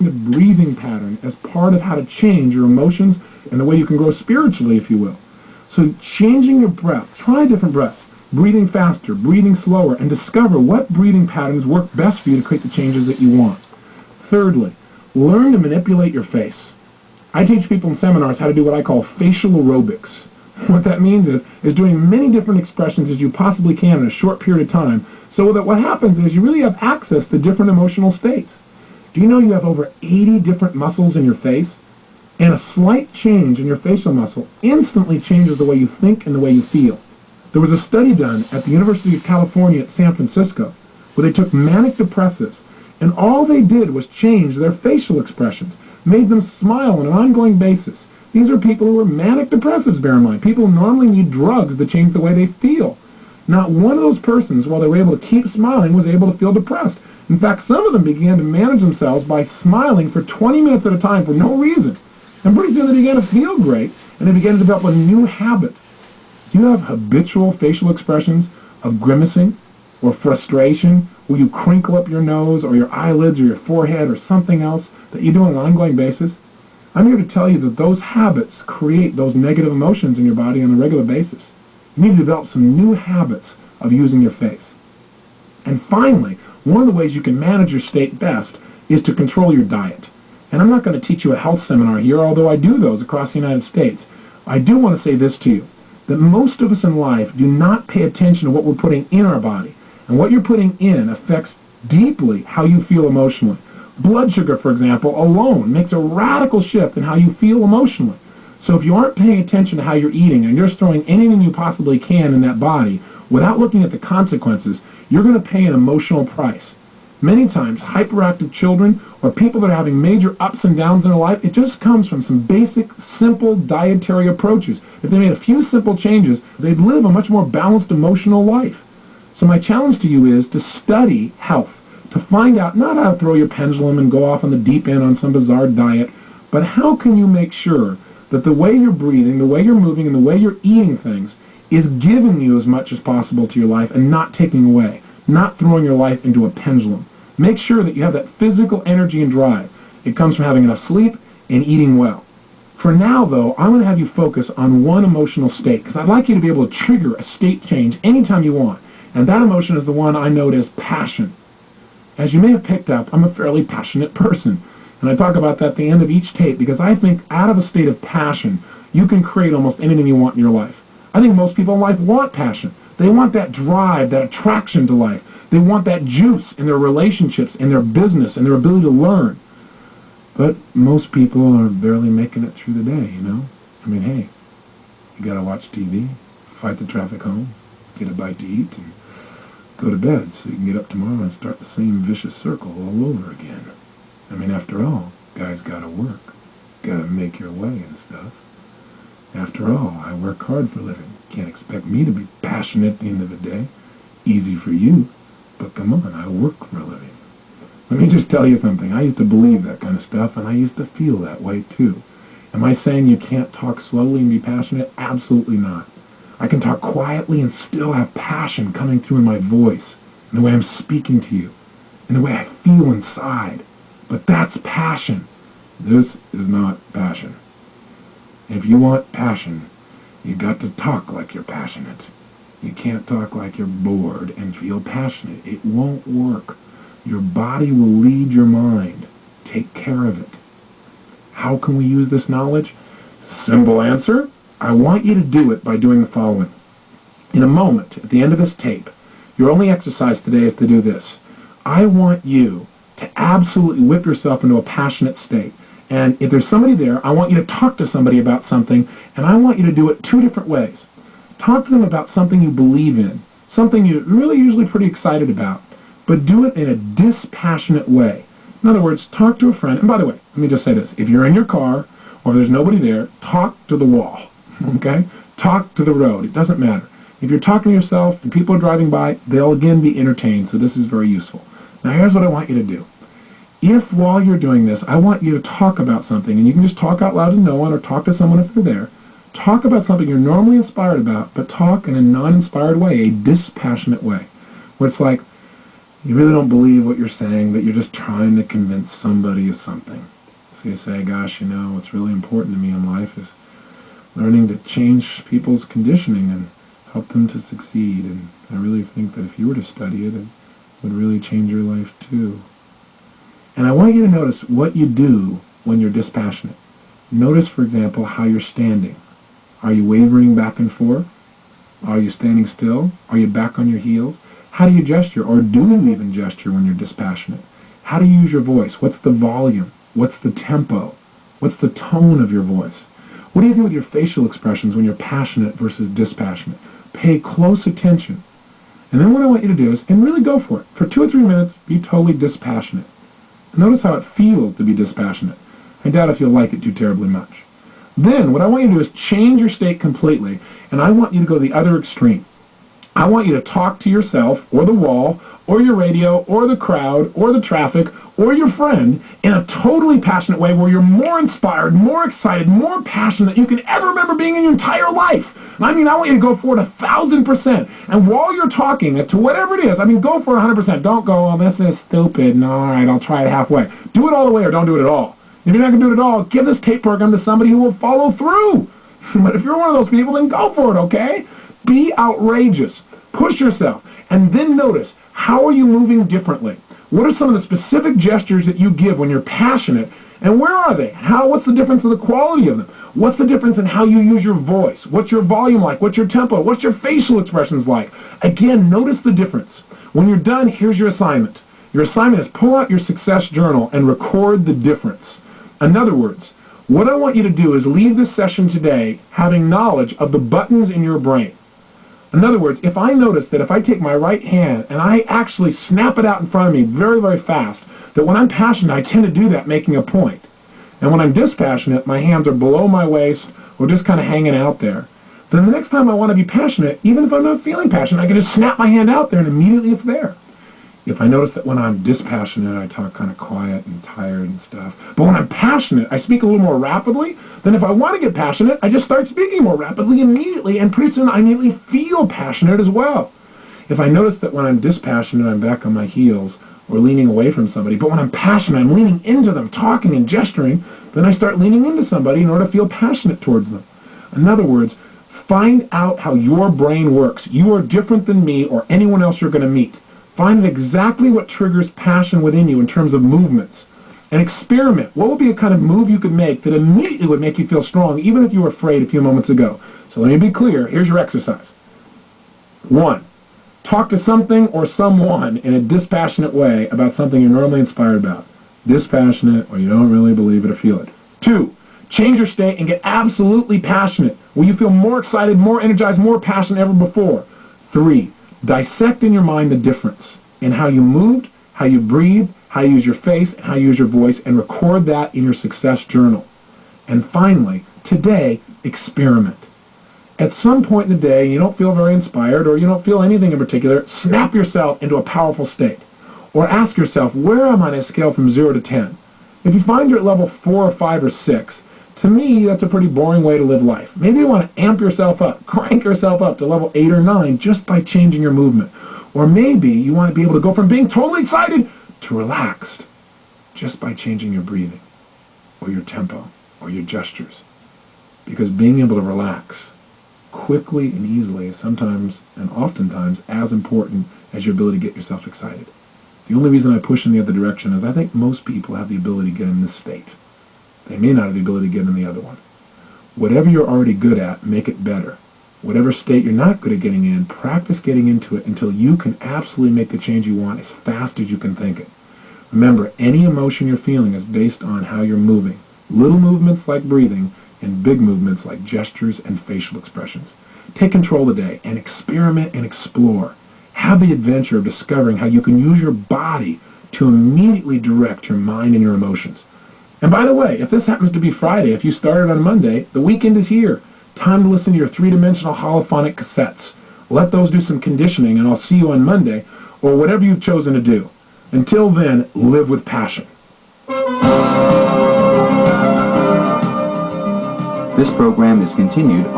breathing pattern as part of how to change your emotions and the way you can grow spiritually, if you will. So changing your breath, try different breaths, breathing faster, breathing slower, and discover what breathing patterns work best for you to create the changes that you want. Thirdly, learn to manipulate your face. I teach people in seminars how to do what I call facial aerobics. What that means is doing many different expressions as you possibly can in a short period of time, so that what happens is you really have access to different emotional states. Do you know you have over 80 different muscles in your face? And a slight change in your facial muscle instantly changes the way you think and the way you feel. There was a study done at the University of California at San Francisco where they took manic depressives, and all they did was change their facial expressions, made them smile on an ongoing basis. These are people who are manic depressives, bear in mind. People who normally need drugs to change the way they feel. Not one of those persons, while they were able to keep smiling, was able to feel depressed. In fact, some of them began to manage themselves by smiling for 20 minutes at a time for no reason. And pretty soon they began to feel great, and they began to develop a new habit. Do you have habitual facial expressions of grimacing or frustration, where you crinkle up your nose or your eyelids or your forehead or something else that you do on an ongoing basis? I'm here to tell you that those habits create those negative emotions in your body on a regular basis. You need to develop some new habits of using your face. And finally, one of the ways you can manage your state best is to control your diet. And I'm not going to teach you a health seminar here, although I do those across the United States. I do want to say this to you, that most of us in life do not pay attention to what we're putting in our body. And what you're putting in affects deeply how you feel emotionally. Blood sugar, for example, alone makes a radical shift in how you feel emotionally. So if you aren't paying attention to how you're eating and you're throwing anything you possibly can in that body without looking at the consequences, you're going to pay an emotional price. Many times, hyperactive children or people that are having major ups and downs in their life, it just comes from some basic, simple dietary approaches. If they made a few simple changes, they'd live a much more balanced emotional life. So my challenge to you is to study health, to find out not how to throw your pendulum and go off on the deep end on some bizarre diet, but how can you make sure that the way you're breathing, the way you're moving, and the way you're eating things is giving you as much as possible to your life and not taking away, not throwing your life into a pendulum. Make sure that you have that physical energy and drive. It comes from having enough sleep and eating well. For now, though, I'm going to have you focus on one emotional state, because I'd like you to be able to trigger a state change anytime you want. And that emotion is the one I note as passion. As you may have picked up, I'm a fairly passionate person. And I talk about that at the end of each tape, because I think out of a state of passion, you can create almost anything you want in your life. I think most people in life want passion. They want that drive, that attraction to life. They want that juice in their relationships, in their business, and their ability to learn. But most people are barely making it through the day, you know? I mean, hey, you gotta watch TV, fight the traffic home, get a bite to eat, and go to bed so you can get up tomorrow and start the same vicious circle all over again. I mean, after all, guys gotta work. Gotta make your way and stuff. After all, I work hard for a living. Can't expect me to be passionate at the end of the day. Easy for you. But come on, I work for a living. Let me just tell you something. I used to believe that kind of stuff, and I used to feel that way too. Am I saying you can't talk slowly and be passionate? Absolutely not. I can talk quietly and still have passion coming through in my voice, in the way I'm speaking to you, in the way I feel inside. But that's passion. This is not passion. If you want passion, you got to talk like you're passionate. You can't talk like you're bored and feel passionate. It won't work. Your body will lead your mind. Take care of it. How can we use this knowledge? Simple answer. I want you to do it by doing the following. In a moment, at the end of this tape, your only exercise today is to do this. I want you to absolutely whip yourself into a passionate state. And if there's somebody there, I want you to talk to somebody about something, and I want you to do it two different ways. Talk to them about something you believe in, something you're really usually pretty excited about, but do it in a dispassionate way. In other words, talk to a friend. And by the way, let me just say this. If you're in your car or if there's nobody there, talk to the wall, okay? Talk to the road. It doesn't matter. If you're talking to yourself and people are driving by, they'll again be entertained, so this is very useful. Now here's what I want you to do. If while you're doing this, I want you to talk about something, and you can just talk out loud to no one or talk to someone if they're there, talk about something you're normally inspired about, but talk in a non-inspired way, a dispassionate way, where it's like, You really don't believe what you're saying, but you're just trying to convince somebody of something. So you say, gosh, what's really important to me in life is learning to change people's conditioning and help them to succeed. And I really think that if you were to study it, it would really change your life too. And I want you to notice what you do when you're dispassionate. Notice, for example, how you're standing. Are you wavering back and forth? Are you standing still? Are you back on your heels? How do you gesture, or do you even gesture when you're dispassionate? How do you use your voice? What's the volume? What's the tempo? What's the tone of your voice? What do you do with your facial expressions when you're passionate versus dispassionate? Pay close attention. And then what I want you to do is, and really go for it. For 2 or 3 minutes, be totally dispassionate. Notice how it feels to be dispassionate. I doubt if you'll like it too terribly much. Then what I want you to do is change your state completely, and I want you to go the other extreme. I want you to talk to yourself, or the wall, or your radio, or the crowd, or the traffic, or your friend in a totally passionate way where you're more inspired, more excited, more passionate than you can ever remember being in your entire life. I want you to go for it 1,000%. And while you're talking to whatever it is, go for it 100%. Don't go, oh, this is stupid. No, all right, I'll try it halfway. Do it all the way or don't do it at all. If you're not going to do it at all, give this tape program to somebody who will follow through. But if you're one of those people, then go for it, okay? Be outrageous. Push yourself. And then notice, how are you moving differently? What are some of the specific gestures that you give when you're passionate? And where are they? What's the difference in the quality of them? What's the difference in how you use your voice? What's your volume like? What's your tempo? What's your facial expressions like? Again, notice the difference. When you're done, here's your assignment. Your assignment is pull out your success journal and record the difference. In other words, what I want you to do is leave this session today having knowledge of the buttons in your brain. In other words, if I notice that if I take my right hand and I actually snap it out in front of me very, very fast, that when I'm passionate, I tend to do that making a point. And when I'm dispassionate, my hands are below my waist or just kind of hanging out there. Then the next time I want to be passionate, even if I'm not feeling passionate, I can just snap my hand out there and immediately it's there. If I notice that when I'm dispassionate, I talk kind of quiet and tired and stuff. But when I'm passionate, I speak a little more rapidly. Then if I want to get passionate, I just start speaking more rapidly immediately, and pretty soon I immediately feel passionate as well. If I notice that when I'm dispassionate, I'm back on my heels or leaning away from somebody, but when I'm passionate, I'm leaning into them, talking and gesturing, then I start leaning into somebody in order to feel passionate towards them. In other words, find out how your brain works. You are different than me or anyone else you're going to meet. Find exactly what triggers passion within you in terms of movements. And experiment. What would be a kind of move you could make that immediately would make you feel strong, even if you were afraid a few moments ago? So let me be clear. Here's your exercise. 1. Talk to something or someone in a dispassionate way about something you're normally inspired about. Dispassionate, or you don't really believe it or feel it. 2. Change your state and get absolutely passionate, where you feel more excited, more energized, more passionate than ever before. 3. Dissect in your mind the difference in how you moved, how you breathed, how you use your face, and how you use your voice, and record that in your success journal. And finally, today, experiment. At some point in the day, you don't feel very inspired, or you don't feel anything in particular, snap yourself into a powerful state. Or ask yourself, where am I on a scale from 0 to 10? If you find you're at level 4 or 5 or 6, to me, that's a pretty boring way to live life. Maybe you want to amp yourself up, crank yourself up to level 8 or 9 just by changing your movement. Or maybe you want to be able to go from being totally excited to relaxed just by changing your breathing or your tempo or your gestures. Because being able to relax quickly and easily is sometimes and oftentimes as important as your ability to get yourself excited. The only reason I push in the other direction is I think most people have the ability to get in this state. They may not have the ability to get in the other one. Whatever you're already good at, make it better. Whatever state you're not good at getting in, practice getting into it until you can absolutely make the change you want as fast as you can think it. Remember, any emotion you're feeling is based on how you're moving. Little movements like breathing and big movements like gestures and facial expressions. Take control today and experiment and explore. Have the adventure of discovering how you can use your body to immediately direct your mind and your emotions. And by the way, if this happens to be Friday, if you started on Monday, the weekend is here. Time to listen to your three-dimensional holophonic cassettes. Let those do some conditioning, and I'll see you on Monday, or whatever you've chosen to do. Until then, live with passion. This program is continued on